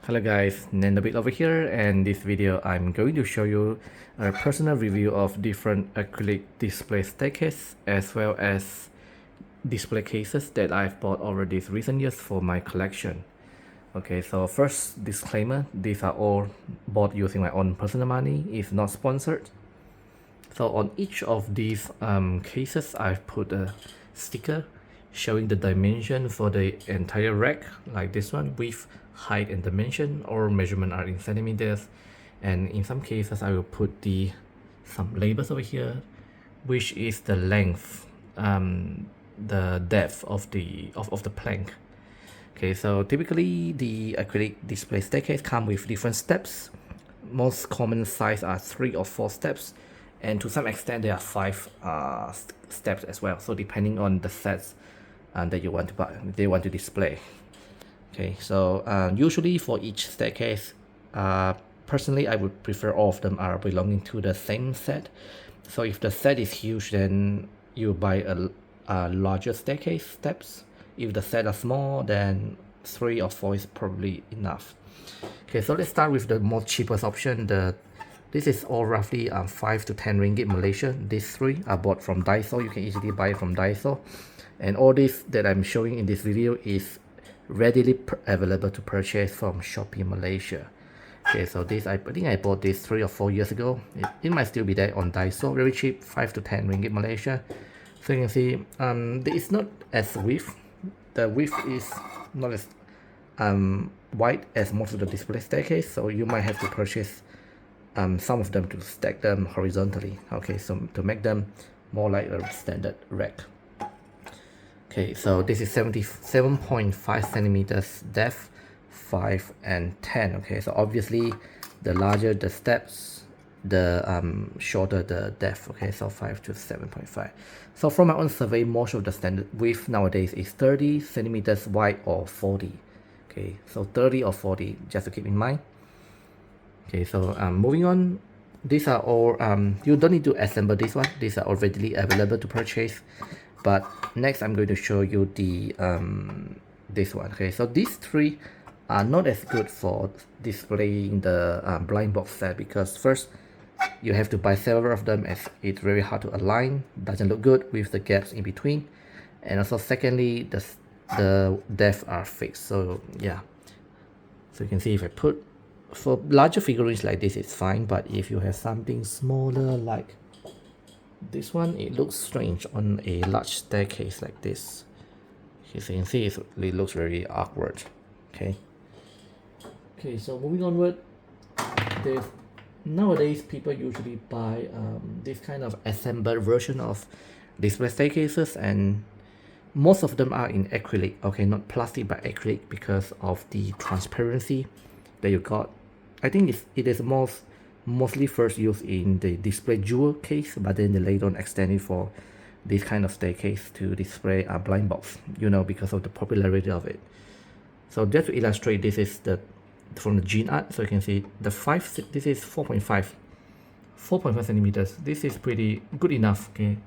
Hello guys, Nandabit over here, and this video I'm going to show you a personal review of different acrylic display staircase as well as display cases that I've bought over these recent years for my collection. Okay, so first disclaimer, these are all bought using my own personal money, it's not sponsored. So on each of these cases, I've put a sticker showing the dimension for the entire rack, like this one, width, height, and dimension, or measurement are in centimeters. And in some cases, I will put some labels over here, which is the length, the depth of the plank. Okay, so typically the acrylic display staircase come with different steps. Most common size are 3 or 4 steps, and to some extent there are 5 steps as well. So depending on the sets that you want to buy, they want to display. Okay, so usually for each staircase, personally I would prefer all of them are belonging to the same set. So if the set is huge, then you buy a larger staircase steps. If the set are small, then 3 or 4 is probably enough. Okay, so let's start with the most cheapest option. This is all roughly 5 to 10 ringgit Malaysia. These 3 are bought from Daiso. You can easily buy it from Daiso. And all this that I'm showing in this video is readily available to purchase from Shopee Malaysia. Okay, so this I think I bought this 3 or 4 years ago. It might still be there on Daiso. Very cheap, 5 to 10 ringgit Malaysia. So you can see it's not as width. The width is not as wide as most of the display staircase, so you might have to purchase some of them to stack them horizontally. Okay, so to make them more like a standard rack. Okay, so this is 77.5 centimeters depth, 5 and 10. Okay, so obviously the larger the steps, the shorter the depth. Okay, so 5 to 7.5. So from my own survey, most of the standard width nowadays is 30 centimeters wide or 40. Okay, so 30 or 40, just to keep in mind. Okay, so moving on, these are all you don't need to assemble this one. These are already available to purchase. But next I'm going to show you the this one. Okay, so these 3 are not as good for displaying the blind box set, because first you have to buy several of them as it's very hard to align, doesn't look good with the gaps in between, and also secondly the depth are fixed. So yeah, so you can see if I put for larger figurines like this, it's fine, but if you have something smaller like this one, it looks strange on a large staircase like this. Okay, so you can see it looks very awkward. Okay, so moving onward, nowadays people usually buy this kind of assembled version of display staircases, and most of them are in acrylic. Okay, not plastic but acrylic, because of the transparency that you got. I think it is mostly first used in the display jewel case, but then they later on extended for this kind of staircase to display a blind box, you know, because of the popularity of it. So just to illustrate, this is from the Gene Art. So you can see the 5, this is 4.5 centimeters. This is pretty good enough. Okay,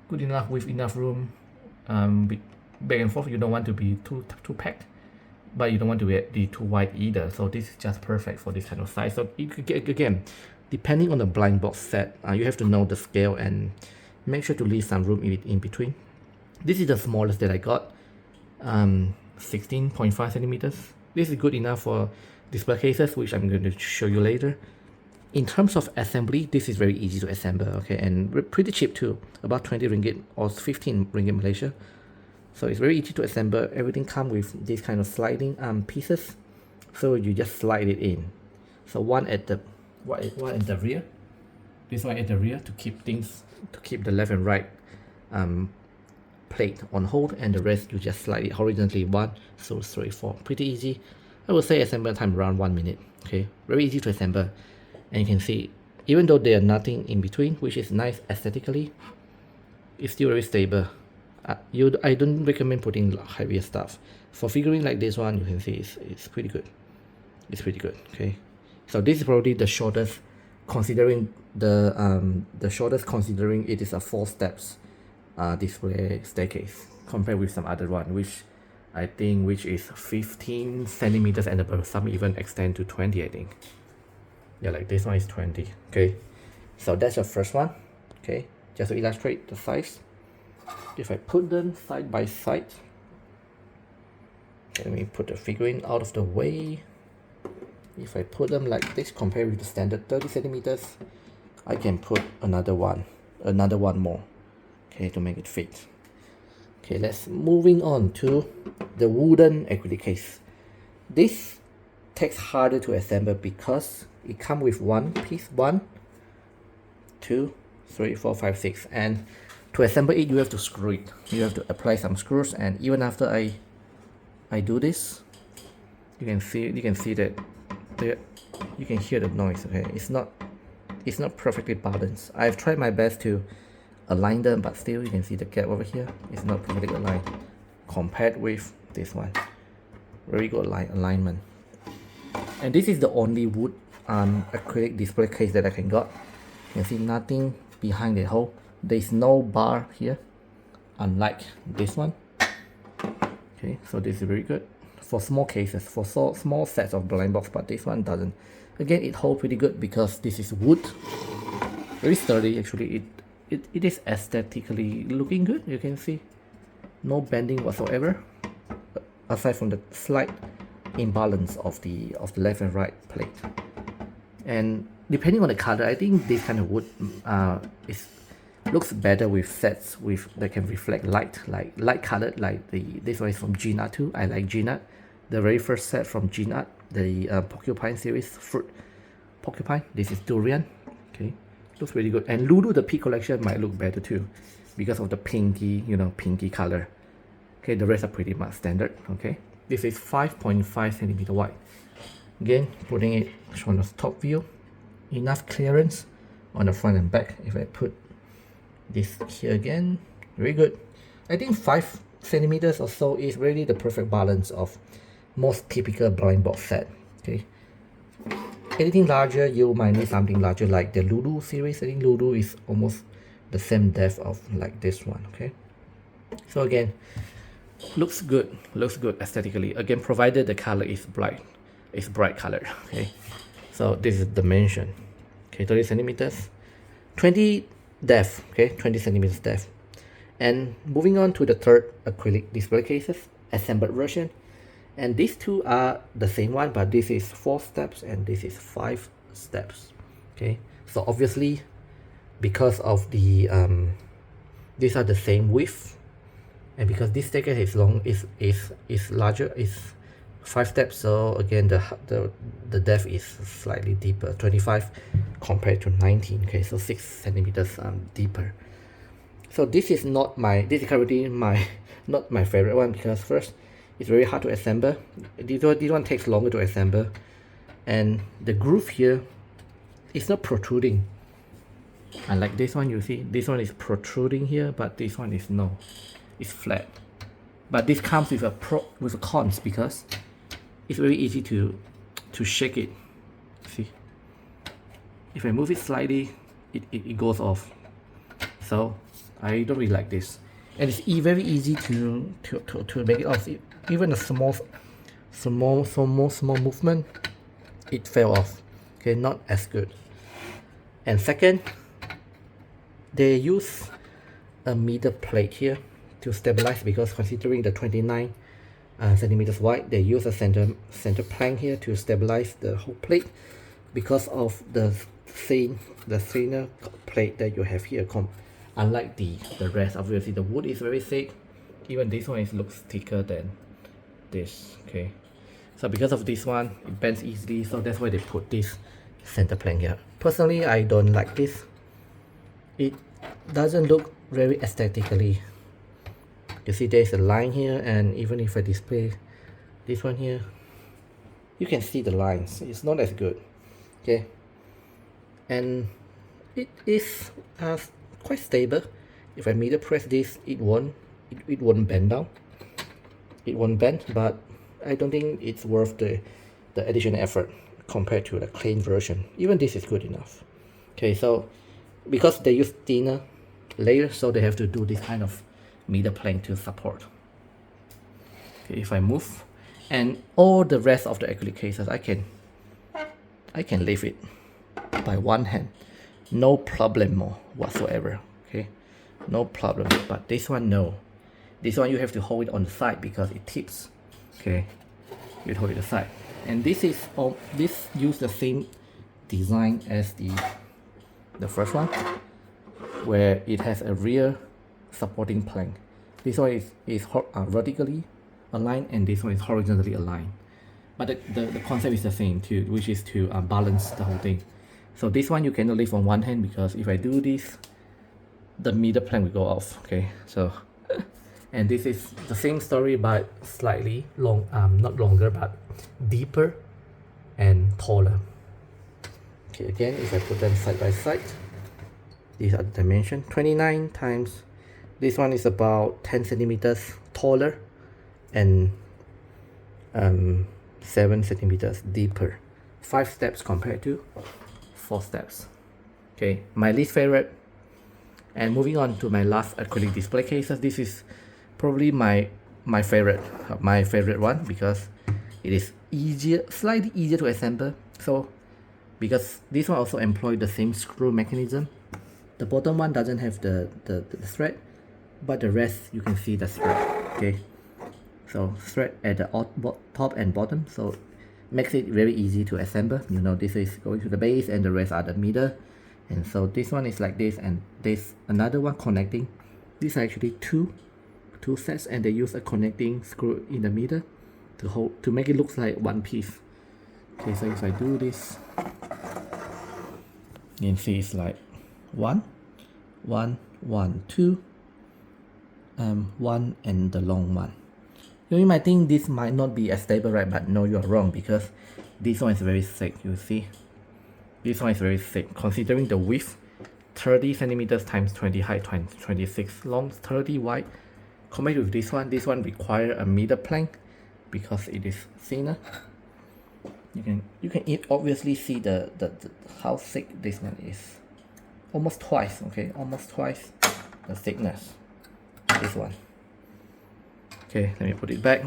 good enough with enough room. Back and forth, you don't want to be too packed, but you don't want to be too wide either. So this is just perfect for this kind of size. So you could get, again, depending on the blind box set, you have to know the scale and make sure to leave some room in between. This is the smallest that I got, 16.5 centimeters. This is good enough for display cases, which I'm going to show you later. In terms of assembly, this is very easy to assemble. Okay, and pretty cheap too, about 20 ringgit or 15 ringgit Malaysia. So it's very easy to assemble. Everything comes with this kind of sliding pieces, so you just slide it in. So one at the rear, this one at the rear to keep the left and right plate on hold, and the rest you just slide it horizontally. 1, 2, 3, 4. Pretty easy. I would say assembly time around 1 minute. Okay, very easy to assemble, and you can see even though there are nothing in between, which is nice aesthetically, it's still very stable. I don't recommend putting heavier stuff. For figurine like this one, you can see it's pretty good. It's pretty good. Okay, so this is probably the shortest, considering considering it is a 4 steps display staircase, compared with some other one, which I think, which is 15 centimeters and above. Some even extend to 20, I think. Yeah, like this one is 20. Okay, so that's the first one. Okay, just to illustrate the size. If I put them side by side, okay, let me put the figurine out of the way. If I put them like this, compared with the standard 30 centimeters, I can put another one more, okay, to make it fit. Okay, let's moving on to the wooden acrylic case. This takes harder to assemble because it comes with one piece, 1, 2, 3, 4, 5, 6, and to assemble it you have to screw it. You have to apply some screws, and even after I do this, you can see that you can hear the noise. Okay, it's not perfectly balanced. I've tried my best to align them, but still you can see the gap over here. It's not perfectly aligned compared with this one. Very good alignment. And this is the only wood acrylic display case that I can got. You can see nothing behind the hole. There is no bar here, unlike this one. Okay, so this is very good for small cases, for small sets of blind box, but this one doesn't. Again, it holds pretty good because this is wood, very sturdy. Actually, it is aesthetically looking good. You can see no bending whatsoever, aside from the slight imbalance of the left and right plate. And depending on the color, I think this kind of wood looks better with sets that can reflect light colored, like this one is from Gnat too. I like Gnat. The very first set from Gnat, the porcupine series, fruit porcupine. This is durian. Okay, looks really good. And Lulu, the P collection, might look better too because of the pinky, pinky color. Okay, the rest are pretty much standard. Okay, this is 5.5 centimeter wide. Again, putting it on the top view, enough clearance on the front and back. If I put this here again, very good. I think 5 centimeters or so is really the perfect balance of most typical blind box set. Okay, anything larger you might need something larger, like the Lulu series. I think Lulu is almost the same depth of like this one. Okay, so again, looks good aesthetically. Again, provided the color is bright color. Okay, so this is dimension. Okay, 30 centimeters, 20 depth. Okay, 20 centimeters depth. And moving on to the third acrylic display cases, assembled version. And these two are the same one, but this is 4 steps and this is 5 steps. Okay, so obviously because of the these are the same width, and because this staircase is long, is larger, is 5 steps, so again the depth is slightly deeper, 25 compared to 19. Okay, so 6 centimeters deeper. So this is currently not my favorite one, because first, it's very hard to assemble. This one takes longer to assemble, and the groove here is not protruding. Unlike this one, you see this one is protruding here, but this one is it's flat. But this comes with a cons, because it's very easy to shake it. See, if I move it slightly, it goes off. So I don't really like this, and it's very easy to make it off. Even a small movement, it fell off. Okay, not as good. And second, they use a middle plate here to stabilize, because considering the 29 centimeters wide, they use a center plank here to stabilize the whole plate, because of the thinner plate that you have here. Unlike the rest, obviously the wood is very thick. Even this one looks thicker than this. Okay, so because of this one, it bends easily, so that's why they put this center plank here. Personally, I don't like this. It doesn't look very aesthetically. You see there's a line here, and even if I display this one here, you can see the lines. It's not as good. Okay, and it is quite stable. If I middle press this, it won't bend down. It won't bend, but I don't think it's worth the additional effort compared to the clean version. Even this is good enough. Okay, so because they use thinner layers, so they have to do this kind of middle plank to support. Okay, if I move, and all the rest of the acrylic cases, I can lift it by one hand, no problem whatsoever. Okay, no problem. But this one, no. This one you have to hold it on the side because it tips. Okay, you hold it aside. And this is this use the same design as the first one, where it has a rear supporting plank. This one is vertically aligned, and this one is horizontally aligned. But the concept is the same too, which is to balance the whole thing. So this one you cannot lift on one hand because if I do this, the middle plank will go off. Okay, so and this is the same story but slightly not longer but deeper and taller. Okay, again, if I put them side by side, these are the dimension. 29 times, this one is about 10 centimeters taller and 7 centimeters deeper. 5 steps compared to 4 steps. Okay, my least favorite. And moving on to my last acrylic display cases, this is probably my favorite one because it is slightly easier to assemble. So because this one also employed the same screw mechanism, the bottom one doesn't have the thread, but the rest you can see the thread. Okay, so thread at the top and bottom, so makes it very easy to assemble. You know, this is going to the base and the rest are the middle. And so this one is like this, and there's another one connecting. These are actually two sets, and they use a connecting screw in the middle to make it look like one piece. Okay, so if I do this, you can see it's like 1, 1, 1, 2, 1, and the long one. You might think this might not be as stable, right? But no, you are wrong, because this one is very thick. You see, this one is very thick. Considering the width, 30 centimeters times 20 height times 26 long, 30 wide. Compared with this one requires a middle plank because it is thinner. You can obviously see the how thick this one is. Almost twice, okay, almost twice the thickness of this one. Okay, let me put it back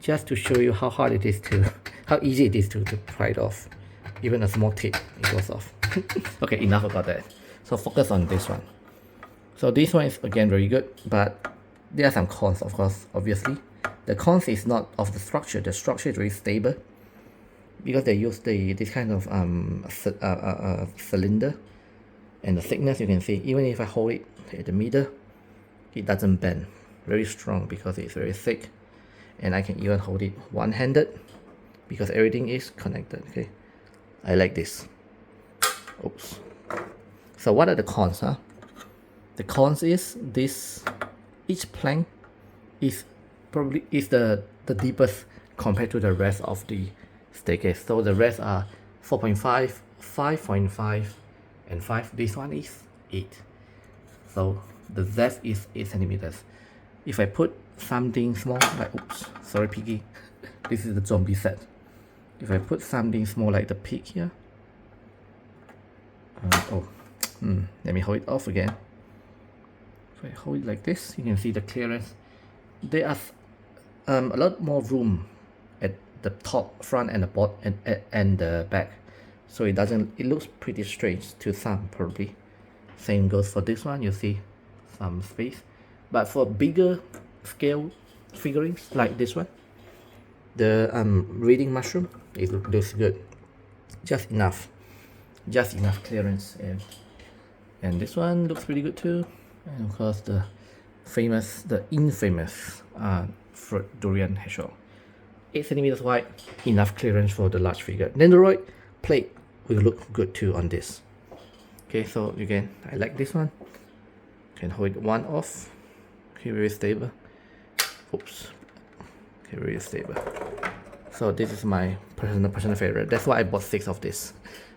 just to show you how hard it is how easy it is to pry it off. Even a small tip, it goes off. Okay, enough about that. So focus on this one. So this one is again very good, but there are some cons, of course, obviously. The cons is not of the structure. The structure is very stable because they use this kind of cylinder, and the thickness you can see, even if I hold it at the middle, it doesn't bend. Very strong because it's very thick, and I can even hold it one-handed because everything is connected. Okay, I like this. Oops. So what are the cons, huh? The cons is this, each plank is the deepest compared to the rest of the staircase. So the rest are 4.5, 5.5, and 5. This one is 8. So the depth is 8 centimeters. If I put something small, like, oops, sorry piggy, this is the zombie set. If I put something small like the pig here, let me hold it off again. If I hold it like this, you can see the clearance. There are a lot more room at the top, front, and the bottom, and the back, so it looks pretty strange to some probably. Same goes for this one. You see some space, but for bigger scale figurines like this one, the reading mushroom, it looks good. Just enough clearance, and this one looks pretty good too. And of course the infamous fruit durian hedgehog, 8 centimeters wide, enough clearance for the large figure. Nendoroid plate will look good too on this. Okay, so again, I like this one. Can hold one off. Okay, very stable. Oops. Okay, very stable. So this is my personal favorite. That's why I bought 6 of this.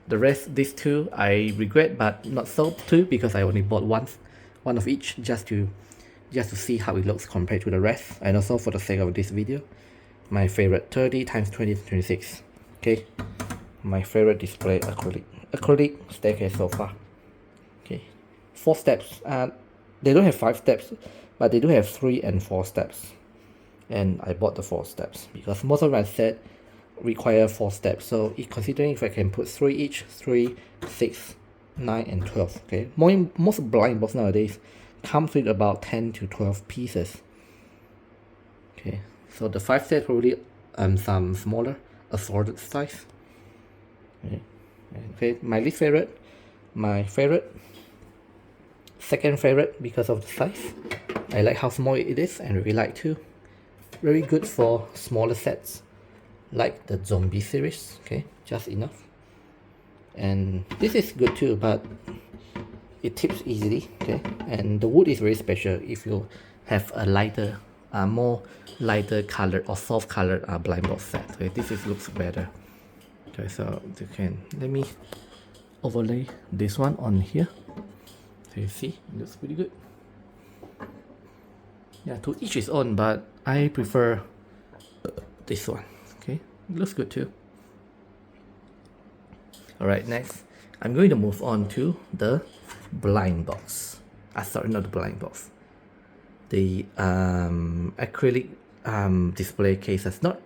The rest, these 2, I regret, but not so too, because I only bought one of each just to see how it looks compared to the rest, and also for the sake of this video, my favorite 30 times 20 to 26. Okay, my favorite display acrylic staircase so far. Okay, 4 steps. They don't have 5 steps, but they do have 3 and 4 steps. and I bought the 4 steps because most of my set require 4 steps. So considering if I can put 3 each, 3, 6, 9 and 12. Okay, most blind box nowadays comes with about 10 to 12 pieces. Okay, so the 5 set probably some smaller assorted size. Okay, my least favorite, my favorite, second favorite because of the size. I like how small it is and really like too. Very good for smaller sets like the zombie series. Okay, just enough. And this is good too, but it tips easily. Okay, and the wood is very special if you have a lighter more lighter color or soft colored blind box set. Okay, looks better. Okay, so you can let me overlay this one on here. So you see, it looks pretty good. Yeah, to each his own, but I prefer this one. Okay, it looks good too. Alright, next I'm going to move on to the blind box. Sorry, not the blind box. The acrylic display cases. Not